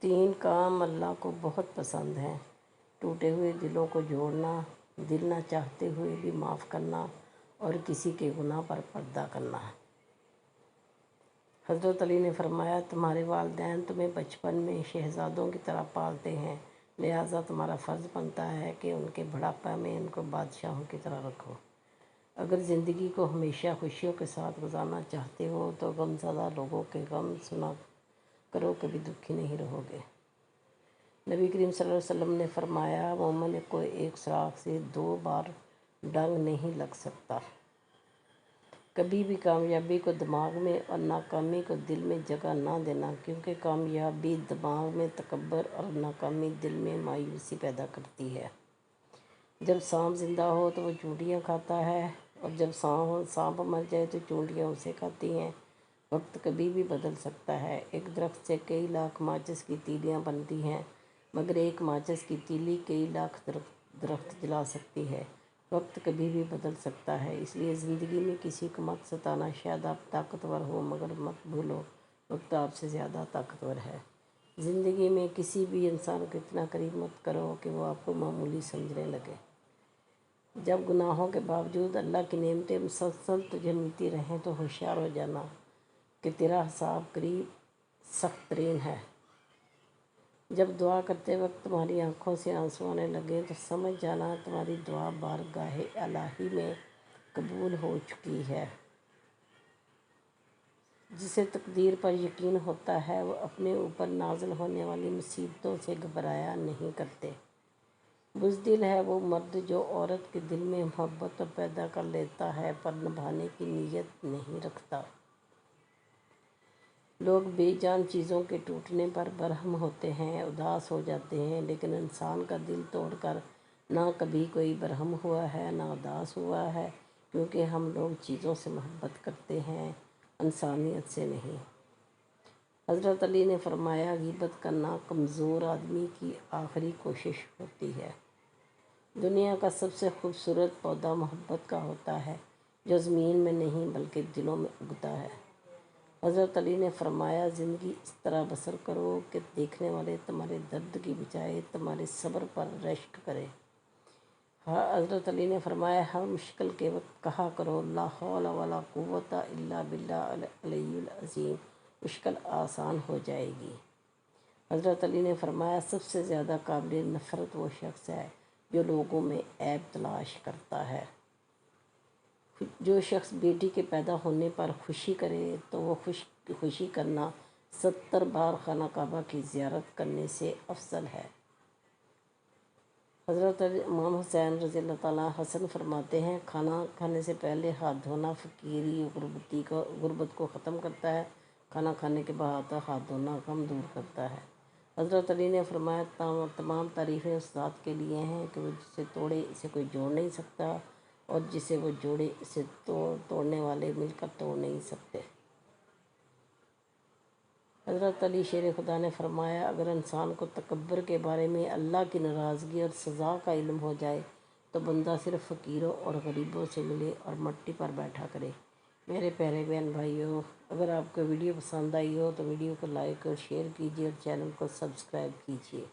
तीन काम अल्लाह को बहुत पसंद हैं: टूटे हुए दिलों को जोड़ना, दिल ना चाहते हुए भी माफ़ करना और किसी के गुनाह पर पर्दा करना। हज़रत अली ने फरमाया, तुम्हारे वालिदैन तुम्हें बचपन में शहज़ादों की तरह पालते हैं, लिहाजा तुम्हारा फ़र्ज़ बनता है कि उनके बुढ़ापा में उनको बादशाहों की तरह रखो। अगर ज़िंदगी को हमेशा खुशियों के साथ गुजारना चाहते हो तो गमज़दा लोगों के गम सुना करो, कभी दुखी नहीं रहोगे। नबी करीम सल्लल्लाहु अलैहि वसल्लम ने फरमाया, मोमिन को एक सुराख से 2 बार डंग नहीं लग सकता। कभी भी कामयाबी को दिमाग में और नाकामी को दिल में जगह ना देना, क्योंकि कामयाबी दिमाग में तकब्बर और नाकामी दिल में मायूसी पैदा करती है। जब सांप जिंदा हो तो वो चूंटियाँ खाता है, और जब सांप मर जाए तो चूंटियाँ उसे खाती हैं। वक्त कभी भी बदल सकता है। एक दरख्त से कई लाख माचिस की तीलियाँ बनती हैं, मगर एक माचिस की तीली कई लाख दरख्त जला सकती है। वक्त कभी भी बदल सकता है, इसलिए ज़िंदगी में किसी को मत सताना। शायद आप ताकतवर हो, मगर मत भूलो वक्त आपसे ज़्यादा ताकतवर है। ज़िंदगी में किसी भी इंसान को इतना करीब मत करो कि वो आपको मामूली समझने लगे। जब गुनाहों के बावजूद अल्लाह की नेमतें मुसलसल तुझे मिलती रहें तो होशियार हो जाना कि तेरा हिसाब करीब सख्त तरीन है। जब दुआ करते वक्त तुम्हारी आंखों से आंसू आने लगे तो समझ जाना तुम्हारी दुआ बारगाह इलाही में कबूल हो चुकी है। जिसे तकदीर पर यकीन होता है वो अपने ऊपर नाज़िल होने वाली मुसीबतों से घबराया नहीं करते। बुज़दिल है वो मर्द जो औरत के दिल में मोहब्बत तो पैदा कर लेता है पर निभाने की नीयत नहीं रखता। लोग बेजान चीज़ों के टूटने पर बरहम होते हैं, उदास हो जाते हैं, लेकिन इंसान का दिल तोड़कर ना कभी कोई बरहम हुआ है ना उदास हुआ है, क्योंकि हम लोग चीज़ों से मोहब्बत करते हैं, इंसानियत से नहीं। हज़रत अली ने फरमाया, ग़ीबत करना कमज़ोर आदमी की आखिरी कोशिश होती है। दुनिया का सबसे खूबसूरत पौधा मोहब्बत का होता है, जो ज़मीन में नहीं बल्कि दिलों में उगता है। हज़रत अली ने फरमाया, ज़िंदगी इस तरह बसर करो कि देखने वाले तुम्हारे दर्द की बजाय तुम्हारे सब्र पर रश्क करें। हज़रत अली ने फरमाया, हर मुश्किल के वक्त कहा करो, ला हौल वला कुव्वता इल्ला बिल्लाहिल अलिय्युल अज़ीम, मुश्किल आसान हो जाएगी। हज़रत अली ने फरमाया, सबसे ज़्यादा काबिल नफ़रत वो शख्स है जो लोगों में ऐब तलाश करता है। जो शख्स बेटी के पैदा होने पर खुशी करे तो वो खुशी करना 70 बार खाना काबा की ज़ियारत करने से अफजल है। हज़रत इमाम हुसैन रज़ी अल्लाह ताला हसन फरमाते हैं, खाना खाने से पहले हाथ धोना फ़कीरी गुर्बत को ख़त्म करता है, खाना खाने के बाद हाथ धोना गम दूर करता है। हज़रत अली ने फरमाया, तमाम तारीफ़ें उस ज़ात के लिए हैं कि वो जिसे तोड़े इसे कोई जोड़ नहीं सकता, और जिसे वो जोड़े इसे तोड़ने वाले मिलकर तोड़ नहीं सकते। हज़रत अली शेर खुदा ने फरमाया, अगर इंसान को तकब्बर के बारे में अल्लाह की नाराज़गी और सज़ा का इल्म हो जाए तो बंदा सिर्फ़ फ़कीरों और गरीबों से मिले और मट्टी पर बैठा करे। मेरे प्यारे बहन भाइयों, अगर आपको वीडियो पसंद आई हो तो वीडियो को लाइक और शेयर कीजिए और चैनल को सब्सक्राइब कीजिए।